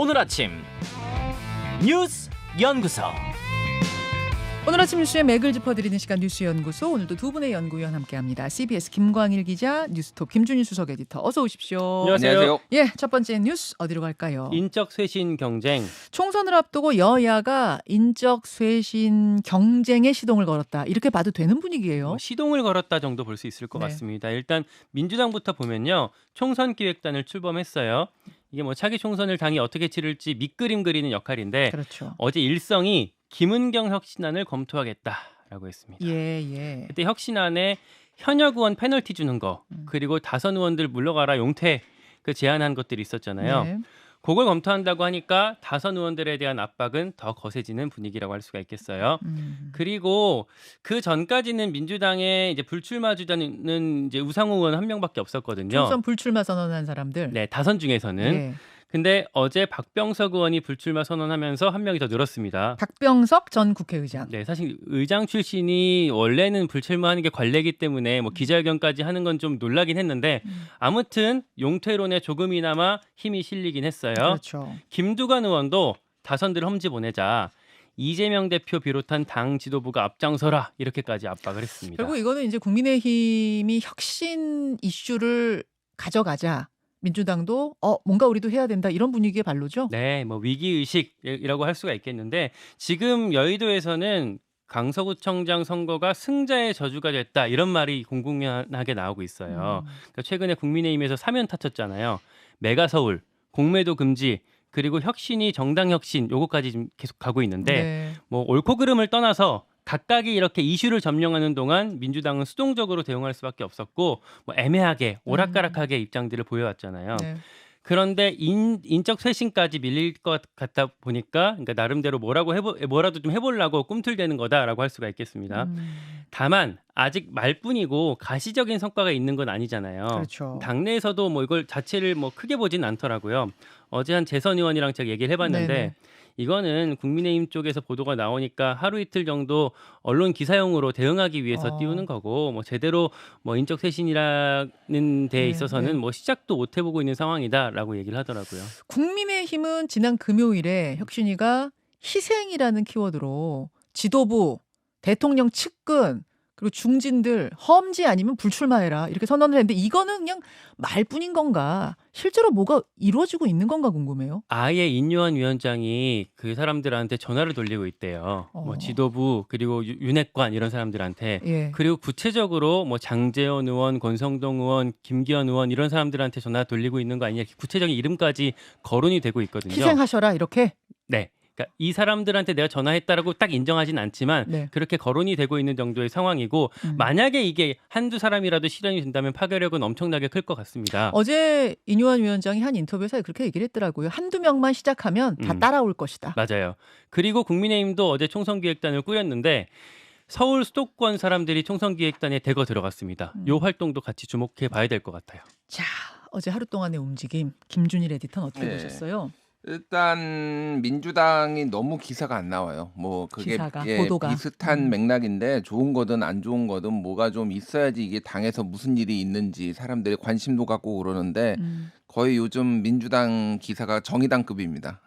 오늘 아침 뉴스 연구소. 오늘 아침 뉴스의 맥을 짚어드리는 시간 뉴스연구소. 오늘도 두 분의 연구위원 함께합니다. CBS 김광일 기자, 뉴스톱 김준일 수석 에디터. 어서 오십시오. 안녕하세요. 예, 첫 번째 뉴스 어디로 갈까요? 인적 쇄신 경쟁. 총선을 앞두고 여야가 인적 쇄신 경쟁에 시동을 걸었다. 이렇게 봐도 되는 분위기예요. 시동을 걸었다 정도 볼 수 있을 것 네. 같습니다. 일단 민주당부터 보면요. 총선 기획단을 출범했어요. 이게 뭐 차기 총선을 당이 어떻게 치를지 밑그림 그리는 역할인데 그렇죠. 어제 일성이 김은경 혁신안을 검토하겠다라고 했습니다. 예. 그때 혁신안에 현역 의원 페널티 주는 거 그리고 다선 의원들 물러가라 용퇴 그 제안한 것들이 있었잖아요. 네. 그걸 검토한다고 하니까 다선 의원들에 대한 압박은 더 거세지는 분위기라고 할 수가 있겠어요. 그리고 그 전까지는 민주당에 이제 불출마 주자는 이제 우상호 의원 한 명밖에 없었거든요. 총선 불출마 선언한 사람들. 네, 다선 중에서는. 예. 근데 어제 박병석 의원이 불출마 선언하면서 한 명이 더 늘었습니다. 박병석 전 국회의장. 네, 사실 의장 출신이 원래는 불출마하는 게 관례이기 때문에 뭐 기자회견까지 하는 건 좀 놀라긴 했는데 아무튼 용퇴론에 조금이나마 힘이 실리긴 했어요. 그렇죠. 김두관 의원도 다선들 험지 보내자 이재명 대표 비롯한 당 지도부가 앞장서라 이렇게까지 압박을 했습니다. 결국 이거는 이제 국민의힘이 혁신 이슈를 가져가자. 민주당도 뭔가 우리도 해야 된다 이런 분위기의 발로죠. 네, 뭐 위기 의식이라고 할 수가 있겠는데 지금 여의도에서는 강서구청장 선거가 승자의 저주가 됐다 이런 말이 공공연하게 나오고 있어요. 그러니까 최근에 국민의힘에서 사면 타쳤잖아요. 메가서울, 공매도 금지 그리고 혁신이 정당 혁신 요거까지 지금 계속 가고 있는데 네. 뭐 옳고 그름을 떠나서 각각이 이렇게 이슈를 점령하는 동안 민주당은 수동적으로 대응할 수밖에 없었고 뭐 애매하게 오락가락하게 입장들을 보여왔잖아요. 네. 그런데 인적 쇄신까지 밀릴 것 같다 보니까 그러니까 나름대로 뭐라도 좀 해보려고 꿈틀대는 거다라고 할 수가 있겠습니다. 다만 아직 말뿐이고 가시적인 성과가 있는 건 아니잖아요. 그렇죠. 당내에서도 뭐 이걸 자체를 뭐 크게 보진 않더라고요. 어제 한 재선 의원이랑 제가 얘기를 해봤는데 네네. 이거는 국민의힘 쪽에서 보도가 나오니까 하루 이틀 정도 언론 기사용으로 대응하기 위해서 띄우는 거고 뭐 제대로 뭐 인적 쇄신이라는 데에 있어서는 뭐 시작도 못 해보고 있는 상황이다라고 얘기를 하더라고요. 국민의힘은 지난 금요일에 혁신위가 희생이라는 키워드로 지도부, 대통령 측근 그리고 중진들 험지 아니면 불출마해라 이렇게 선언을 했는데 이거는 그냥 말뿐인 건가? 실제로 뭐가 이루어지고 있는 건가 궁금해요. 아예 인요한 위원장이 그 사람들한테 전화를 돌리고 있대요. 뭐 지도부 그리고 윤핵관 이런 사람들한테 예. 그리고 구체적으로 뭐 장제원 의원, 권성동 의원, 김기현 의원 이런 사람들한테 전화 돌리고 있는 거 아니냐 구체적인 이름까지 거론이 되고 있거든요. 희생하셔라 이렇게. 네. 그러니까 이 사람들한테 내가 전화했다라고 딱 인정하진 않지만 네. 그렇게 거론이 되고 있는 정도의 상황이고 만약에 이게 한두 사람이라도 실현이 된다면 파괴력은 엄청나게 클 것 같습니다. 어제 인요한 위원장이 한 인터뷰에서 그렇게 얘기를 했더라고요. 한두 명만 시작하면 다 따라올 것이다. 맞아요. 그리고 국민의힘도 어제 총선기획단을 꾸렸는데 서울 수도권 사람들이 총선기획단에 대거 들어갔습니다. 이 활동도 같이 주목해 봐야 될 것 같아요. 자, 어제 하루 동안의 움직임 김준일 에디터는 어떻게 보셨어요? 일단 민주당이 너무 기사가 안 나와요. 뭐 그게 기사가, 보도가. 비슷한 맥락인데 좋은 거든 안 좋은 거든 뭐가 좀 있어야지 이게 당에서 무슨 일이 있는지 사람들이 관심도 갖고 그러는데 거의 요즘 민주당 기사가 정의당급입니다.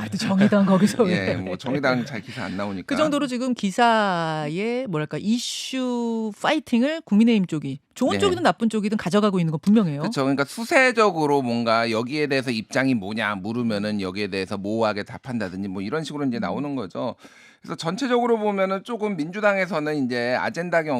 또 정의당 거기서 왜? 예, 뭐 정의당 잘 기사 안 나오니까. 그 정도로 지금 기사의 뭐랄까 이슈 파이팅을 국민의힘 쪽이 좋은 네. 쪽이든 나쁜 쪽이든 가져가고 있는 건 분명해요. 그렇죠. 그러니까 수세적으로 뭔가 여기에 대해서 입장이 뭐냐 물으면은 여기에 대해서 모호하게 답한다든지 뭐 이런 식으로 이제 나오는 거죠. 그래서 전체적으로 보면은 조금 민주당에서는 이제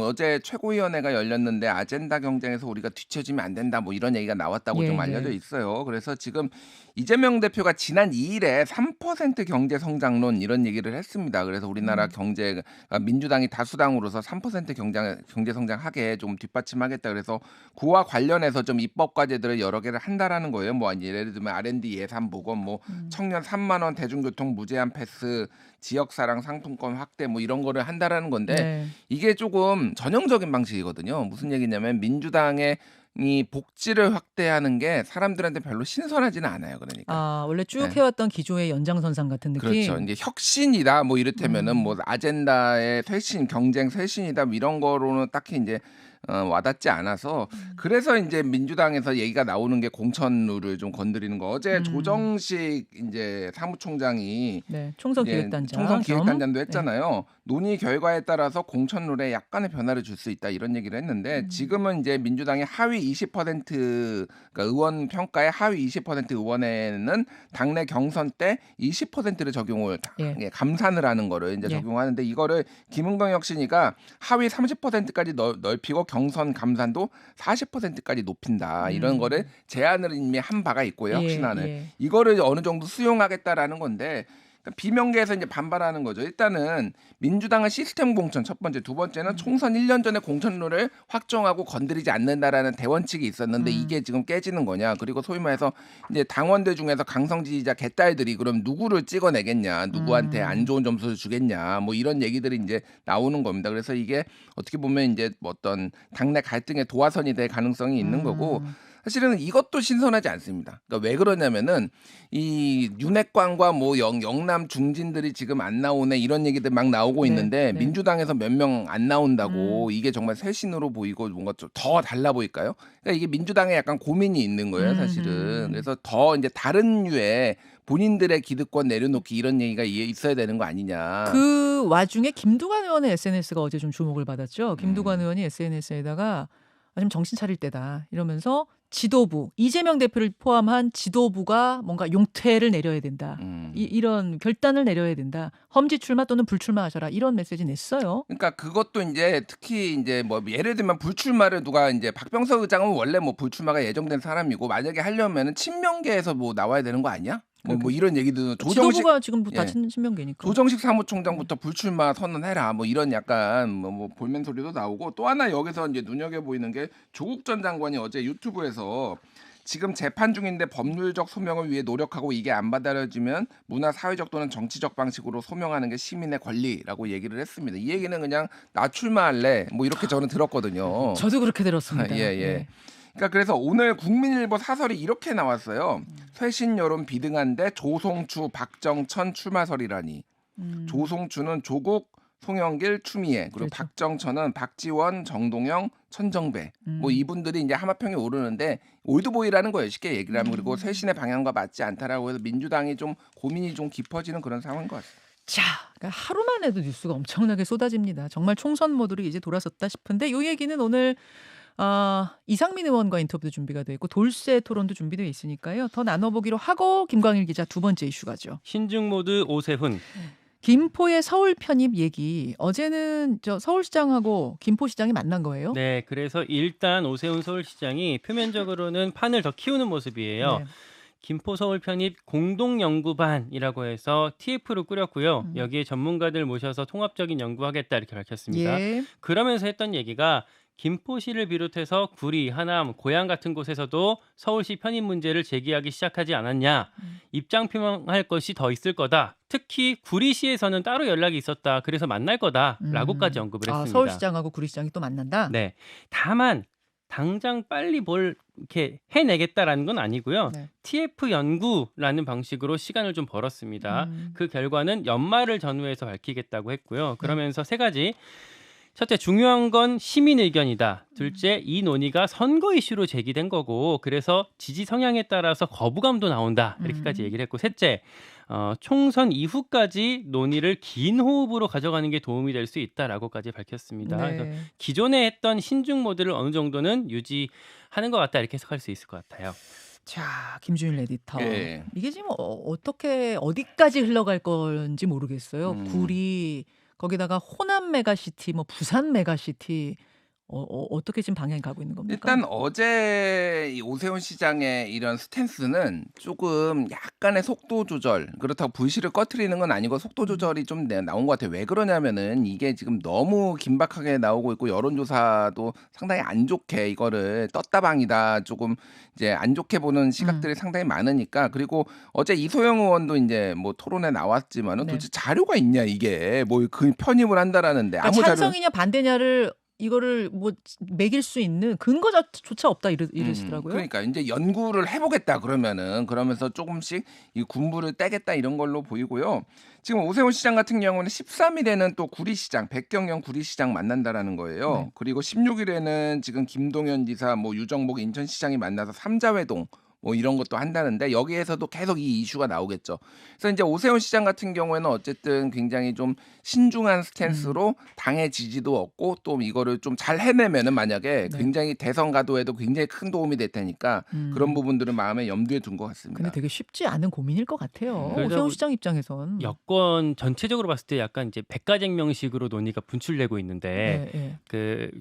어제 최고위원회가 열렸는데 아젠다 경쟁에서 우리가 뒤처지면 안 된다 뭐 이런 얘기가 나왔다고 예, 좀 알려져 있어요. 그래서 지금 이재명 대표가 지난 2일에 3% 경제 성장론 이런 얘기를 했습니다. 그래서 우리나라 경제가 민주당이 다수당으로서 3% 경제 성장하게 좀 뒷받침하겠다. 그래서 그와 관련해서 좀 입법 과제들을 여러 개를 한다라는 거예요. 뭐 예를 들면 R&D 예산 보건, 뭐 청년 3만 원 대중교통 무제한 패스, 지역사랑 상품권 확대 뭐 이런 거를 한다라는 건데 네. 이게 조금 전형적인 방식이거든요. 무슨 얘기냐면 민주당의 이 복지를 확대하는 게 사람들한테 별로 신선하지는 않아요. 그러니까. 원래 쭉 네. 해왔던 기조의 연장선상 같은 느낌. 그렇죠. 이제 혁신이다 뭐 이를테면은 뭐 아젠다의 쇄신, 경쟁 쇄신이다 뭐 이런 거로는 딱히 이제 와닿지 않아서 그래서 이제 민주당에서 얘기가 나오는 게 공천룰을 좀 건드리는 거. 어제 조정식 이제 사무총장이 네, 총선 이제 기획단장 총선 기획단장도 네. 했잖아요. 논의 결과에 따라서 공천룰에 약간의 변화를 줄 수 있다 이런 얘기를 했는데 지금은 이제 민주당의 하위 20% 그러니까 의원 평가의 하위 20% 의원에는 당내 경선 때 20%를 적용을 예. 예, 감산을 하는 거를 이제 예. 적용하는데 이거를 김은경 혁신이가 하위 30%까지 넓히고 경선 감산도 40%까지 높인다 이런 거를 제안을 이미 한 바가 있고요. 혁신안을 예. 이거를 어느 정도 수용하겠다라는 건데 그러니까 비명계에서 이제 반발하는 거죠. 일단은 민주당은 시스템 공천 첫 번째, 두 번째는 총선 1년 전에 공천룰을 확정하고 건드리지 않는다라는 대원칙이 있었는데 이게 지금 깨지는 거냐. 그리고 소위 말해서 이제 당원들 중에서 강성 지지자 개딸들이 그럼 누구를 찍어내겠냐, 누구한테 안 좋은 점수를 주겠냐, 뭐 이런 얘기들이 이제 나오는 겁니다. 그래서 이게 어떻게 보면 이제 뭐 어떤 당내 갈등의 도화선이 될 가능성이 있는 거고. 사실은 이것도 신선하지 않습니다. 그러니까 왜 그러냐면은 이 윤핵관과 뭐 영남 중진들이 지금 안 나오네 이런 얘기들 막 나오고 네, 있는데 네. 민주당에서 몇 명 안 나온다고 이게 정말 쇄신으로 보이고 뭔가 좀 더 달라 보일까요? 그러니까 이게 민주당에 약간 고민이 있는 거예요, 사실은. 그래서 더 이제 다른 류의 본인들의 기득권 내려놓기 이런 얘기가 있어야 되는 거 아니냐. 그 와중에 김두관 의원의 SNS가 어제 좀 주목을 받았죠. 김두관 의원이 SNS에다가 지금 정신 차릴 때다 이러면서 지도부 이재명 대표를 포함한 지도부가 뭔가 용퇴를 내려야 된다. 이런 결단을 내려야 된다. 험지 출마 또는 불출마하셔라 이런 메시지 냈어요. 그러니까 그것도 이제 특히 이제 뭐 예를 들면 불출마를 누가 이제 박병석 의장은 원래 뭐 불출마가 예정된 사람이고 만약에 하려면은 친명계에서 뭐 나와야 되는 거 아니야? 뭐 이런 얘기도 지도부가 지금 다 예. 친명계니까. 조정식 사무총장부터 불출마 선언해라 뭐 이런 약간 뭐 볼멘 소리도 나오고 또 하나 여기서 이제 눈여겨 보이는 게 조국 전 장관이 어제 유튜브에서 지금 재판 중인데 법률적 소명을 위해 노력하고 이게 안 받아들여지면 문화 사회적 또는 정치적 방식으로 소명하는 게 시민의 권리라고 얘기를 했습니다. 이 얘기는 그냥 나 출마할래 뭐 이렇게 저는 들었거든요. 저도 그렇게 들었습니다. 예. 네. 그러니까 그래서 오늘 국민일보 사설이 이렇게 나왔어요. 쇄신 여론 비등한데 조송추 박정천 출마설이라니. 조송추는 조국 송영길 추미애 그리고 그렇죠. 박정천은 박지원 정동영 천정배 뭐 이분들이 이제 하마평에 오르는데 올드보이라는 거예요 쉽게 얘기를 하면. 그리고 쇄신의 방향과 맞지 않다라고 해서 민주당이 좀 고민이 좀 깊어지는 그런 상황인 것 같습니다. 자, 그러니까 하루만 해도 뉴스가 엄청나게 쏟아집니다. 정말 총선 모드로 이제 돌아섰다 싶은데 이 얘기는 오늘 이상민 의원과 인터뷰도 준비가 돼 있고 돌쇠 토론도 준비되어 있으니까요. 더 나눠보기로 하고 김광일 기자 두 번째 이슈가죠. 신중 모드 오세훈. 김포의 서울 편입 얘기. 어제는 저 서울시장하고 김포시장이 만난 거예요? 네, 그래서 일단 오세훈 서울시장이 표면적으로는 판을 더 키우는 모습이에요. 네. 김포 서울 편입 공동연구반이라고 해서 TF를 꾸렸고요. 여기에 전문가들 모셔서 통합적인 연구하겠다 이렇게 밝혔습니다. 예. 그러면서 했던 얘기가 김포시를 비롯해서 구리, 하남, 고양 같은 곳에서도 서울시 편입 문제를 제기하기 시작하지 않았냐. 입장 표명할 것이 더 있을 거다. 특히 구리시에서는 따로 연락이 있었다. 그래서 만날 거다라고까지 언급을 했습니다. 서울시장하고 구리시장이 또 만난다? 네. 다만 당장 빨리 뭘 이렇게 해내겠다라는 건 아니고요. 네. TF 연구라는 방식으로 시간을 좀 벌었습니다. 그 결과는 연말을 전후해서 밝히겠다고 했고요. 그러면서 세 가지. 첫째, 중요한 건 시민 의견이다. 둘째, 이 논의가 선거 이슈로 제기된 거고 그래서 지지 성향에 따라서 거부감도 나온다. 이렇게까지 얘기를 했고 셋째, 총선 이후까지 논의를 긴 호흡으로 가져가는 게 도움이 될 수 있다라고까지 밝혔습니다. 네. 그래서 기존에 했던 신중 모드를 어느 정도는 유지하는 것 같다 이렇게 해석할 수 있을 것 같아요. 자, 김준일 에디터. 예. 이게 지금 어떻게 어디까지 흘러갈 건지 모르겠어요. 구리 거기다가 호남 메가시티, 뭐 부산 메가시티 어떻게 지금 방향이 가고 있는 겁니까? 일단 어제 이 오세훈 시장의 이런 스탠스는 조금 약간의 속도 조절, 그렇다고 불씨를 꺼트리는 건 아니고 속도 조절이 좀 나온 것 같아요. 왜 그러냐면은 이게 지금 너무 긴박하게 나오고 있고 여론조사도 상당히 안 좋게 이거를 떴다방이다 조금 이제 안 좋게 보는 시각들이 상당히 많으니까. 그리고 어제 이소영 의원도 이제 뭐 토론에 나왔지만은 네. 도대체 자료가 있냐 이게 뭐 그 편입을 한다라는데 그러니까 아무 자료. 찬성이냐 반대냐를 이거를 뭐 매길 수 있는 근거조차 없다 이러시더라고요. 그러니까 이제 연구를 해보겠다 그러면서 조금씩 이 군부를 떼겠다 이런 걸로 보이고요. 지금 오세훈 시장 같은 경우는 13일에는 또 구리시장, 백경영 구리시장 만난다라는 거예요. 네. 그리고 16일에는 지금 김동연 지사, 뭐 유정복 인천시장이 만나서 삼자회동 뭐 이런 것도 한다는데 여기에서도 계속 이 이슈가 나오겠죠. 그래서 이제 오세훈 시장 같은 경우에는 어쨌든 굉장히 좀 신중한 스탠스로 당의 지지도 얻고 또 이거를 좀 잘 해내면은 만약에 네. 굉장히 대선 가도에도 굉장히 큰 도움이 될 테니까 그런 부분들은 마음에 염두에 둔 것 같습니다. 근데 되게 쉽지 않은 고민일 것 같아요. 그래서 오세훈 시장 입장에선. 여권 전체적으로 봤을 때 약간 이제 백가쟁명식으로 논의가 분출되고 있는데 네, 네. 그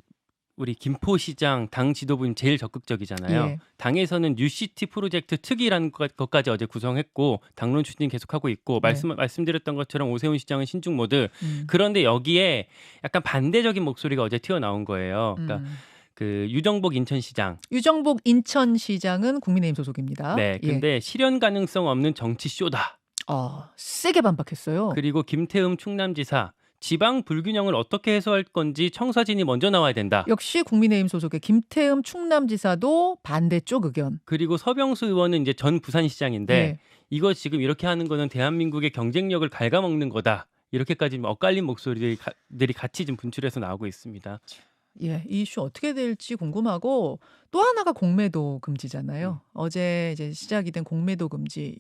우리 김포시장 당 지도부님 제일 적극적이잖아요. 예. 당에서는 뉴시티 프로젝트 특위라는 것까지 어제 구성했고 당론 추진 계속하고 있고 네. 말씀드렸던 것처럼 오세훈 시장은 신중 모드. 음. 그런데 여기에 약간 반대적인 목소리가 어제 튀어나온 거예요. 그러니까 그 유정복 인천시장. 유정복 인천시장은 국민의힘 소속입니다. 네, 근데 실현 가능성 없는 정치 쇼다. 세게 반박했어요. 그리고 김태흠 충남지사. 지방 불균형을 어떻게 해소할 건지 청사진이 먼저 나와야 된다. 역시 국민의힘 소속의 김태흠 충남지사도 반대쪽 의견. 그리고 서병수 의원은 이제 전 부산시장인데 네. 이거 지금 이렇게 하는 거는 대한민국의 경쟁력을 갉아먹는 거다. 이렇게까지 엇갈린 목소리들이 같이 좀 분출해서 나오고 있습니다. 예, 이 이슈 어떻게 될지 궁금하고 또 하나가 공매도 금지잖아요. 어제 이제 시작이 된 공매도 금지.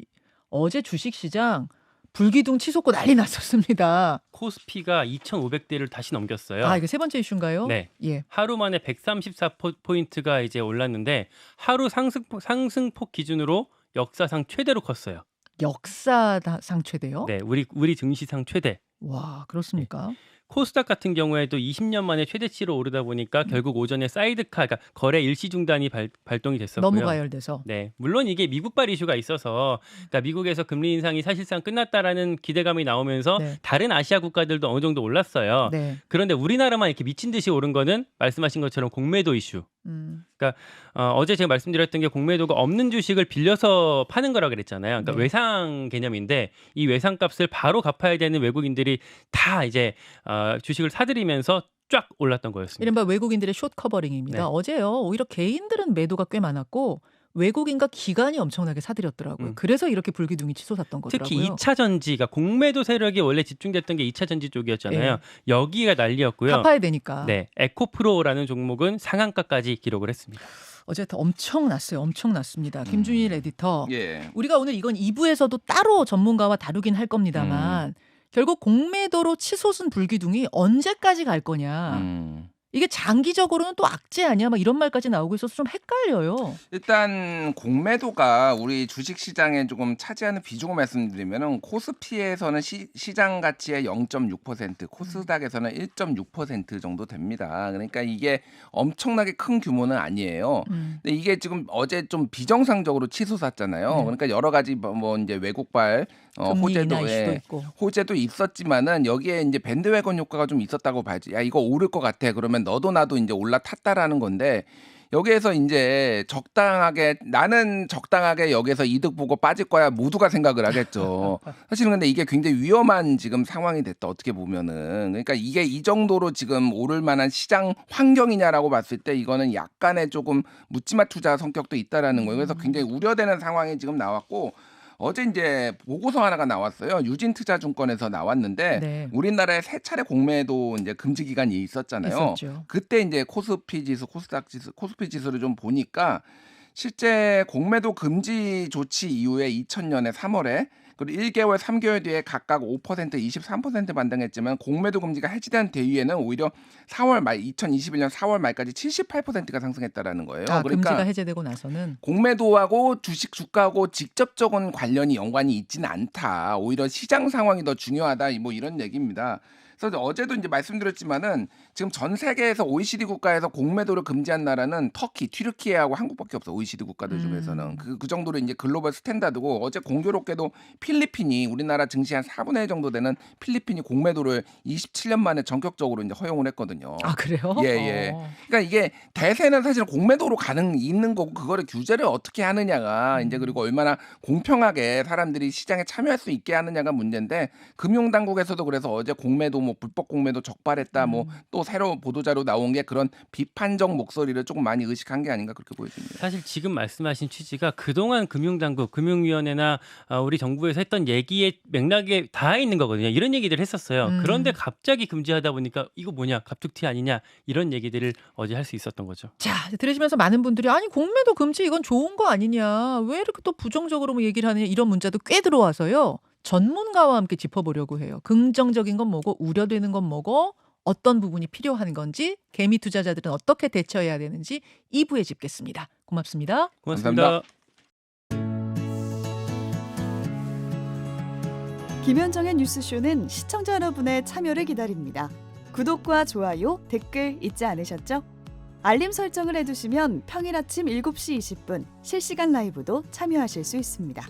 어제 주식시장 불기둥 치솟고 난리 났었습니다. 코스피가 2,500대를 다시 넘겼어요. 이게 세 번째 이슈인가요? 네. 예. 하루 만에 134포인트가 이제 올랐는데 하루 상승폭 기준으로 역사상 최대로 컸어요. 역사상 최대요? 네, 우리 증시상 최대. 와, 그렇습니까? 코스닥 같은 경우에도 20년 만에 최대치로 오르다 보니까 결국 오전에 사이드카, 그러니까 거래 일시 중단이 발동이 됐었고요. 너무 가열돼서. 네, 물론 이게 미국발 이슈가 있어서, 그러니까 미국에서 금리 인상이 사실상 끝났다라는 기대감이 나오면서 네. 다른 아시아 국가들도 어느 정도 올랐어요. 네. 그런데 우리나라만 이렇게 미친 듯이 오른 거는 말씀하신 것처럼 공매도 이슈. 어제 제가 말씀드렸던 게 공매도가 없는 주식을 빌려서 파는 거라 그랬잖아요. 그러니까 네. 외상 개념인데 이 외상값을 바로 갚아야 되는 외국인들이 다 이제 주식을 사들이면서 쫙 올랐던 거였습니다. 이른바 외국인들의 숏 커버링입니다. 네. 어제요. 오히려 개인들은 매도가 꽤 많았고 외국인과 기관이 엄청나게 사들였더라고요. 그래서 이렇게 불기둥이 치솟았던 거더라고요. 특히 2차 전지가 공매도 세력이 원래 집중됐던 게 2차 전지 쪽이었잖아요. 네. 여기가 난리였고요. 갚아야 되니까. 네, 에코프로라는 종목은 상한가까지 기록을 했습니다. 어제 엄청났습니다. 김준일 에디터. 예. 우리가 오늘 이건 2부에서도 따로 전문가와 다루긴 할 겁니다만 결국 공매도로 치솟은 불기둥이 언제까지 갈 거냐. 이게 장기적으로는 또 악재 아니야? 막 이런 말까지 나오고 있어서 좀 헷갈려요. 일단 공매도가 우리 주식시장에 조금 차지하는 비중을 말씀드리면 코스피에서는 시장 가치의 0.6%, 코스닥에서는 1.6% 정도 됩니다. 그러니까 이게 엄청나게 큰 규모는 아니에요. 근데 이게 지금 어제 좀 비정상적으로 치솟았잖아요. 그러니까 여러 가지 뭐 이제 외국발 금리 인하 이슈도 있고. 호재도 있었지만은 여기에 이제 밴드웨건 효과가 좀 있었다고 봐야지. 야, 이거 오를 것 같아. 그러면 너도 나도 이제 올라탔다라는 건데 여기에서 이제 나는 적당하게 여기서 이득 보고 빠질 거야 모두가 생각을 하겠죠. 사실은 근데 이게 굉장히 위험한 지금 상황이 됐다 어떻게 보면은. 그러니까 이게 이 정도로 지금 오를 만한 시장 환경이냐라고 봤을 때 이거는 약간의 조금 묻지마 투자 성격도 있다라는 거예요. 그래서 굉장히 우려되는 상황이 지금 나왔고 어제 이제 보고서 하나가 나왔어요. 유진투자증권에서 나왔는데 네. 우리나라에 세 차례 공매도 이제 금지 기간이 있었잖아요. 있었죠. 그때 이제 코스피 지수, 코스닥 지수, 코스피 지수를 좀 보니까 실제 공매도 금지 조치 이후에 2000년에 3월에 그리고 1개월, 3개월 뒤에 각각 5%, 23% 반등했지만 공매도 금지가 해지된 뒤에는 오히려 4월 말 2021년 4월 말까지 78%가 상승했다라는 거예요. 그러니까 금지가 해제되고 나서는 공매도하고 주식 주가하고 직접적인 관련이 연관이 있지는 않다. 오히려 시장 상황이 더 중요하다. 뭐 이런 얘기입니다. 그래서 어제도 이제 말씀드렸지만은 지금 전 세계에서 OECD 국가에서 공매도를 금지한 나라는 터키, 튀르키예하고 한국밖에 없어. OECD 국가들 중에서는 그 정도로 이제 글로벌 스탠다드고 어제 공교롭게도 필리핀이 우리나라 증시 한 4분의 1 정도 되는 필리핀이 공매도를 27년 만에 전격적으로 이제 허용을 했거든요. 아 그래요? 예. 그러니까 이게 대세는 사실 공매도로 있는 거고 그거를 규제를 어떻게 하느냐가 이제 그리고 얼마나 공평하게 사람들이 시장에 참여할 수 있게 하느냐가 문제인데 금융당국에서도 그래서 어제 공매도 뭐 뭐 불법 공매도 적발했다 뭐 또 새로 보도자료 나온 게 그런 비판적 목소리를 조금 많이 의식한 게 아닌가 그렇게 보여집니다. 사실 지금 말씀하신 취지가 그동안 금융당국, 금융위원회나 우리 정부에서 했던 얘기의 맥락에 닿아 있는 거거든요. 이런 얘기들을 했었어요. 그런데 갑자기 금지하다 보니까 이거 뭐냐, 갑툭튀 아니냐 이런 얘기들을 어제 할 수 있었던 거죠. 자, 들으시면서 많은 분들이 아니 공매도 금지 이건 좋은 거 아니냐. 왜 이렇게 또 부정적으로 뭐 얘기를 하느냐 이런 문자도 꽤 들어와서요. 전문가와 함께 짚어보려고 해요. 긍정적인 건 뭐고 우려되는 건 뭐고 어떤 부분이 필요한 건지 개미 투자자들은 어떻게 대처해야 되는지 2부에 짚겠습니다. 고맙습니다. 고맙습니다. 김현정의 뉴스쇼는 시청자 여러분의 참여를 기다립니다. 구독과 좋아요, 댓글 잊지 않으셨죠? 알림 설정을 해두시면 평일 아침 7시 20분 실시간 라이브도 참여하실 수 있습니다.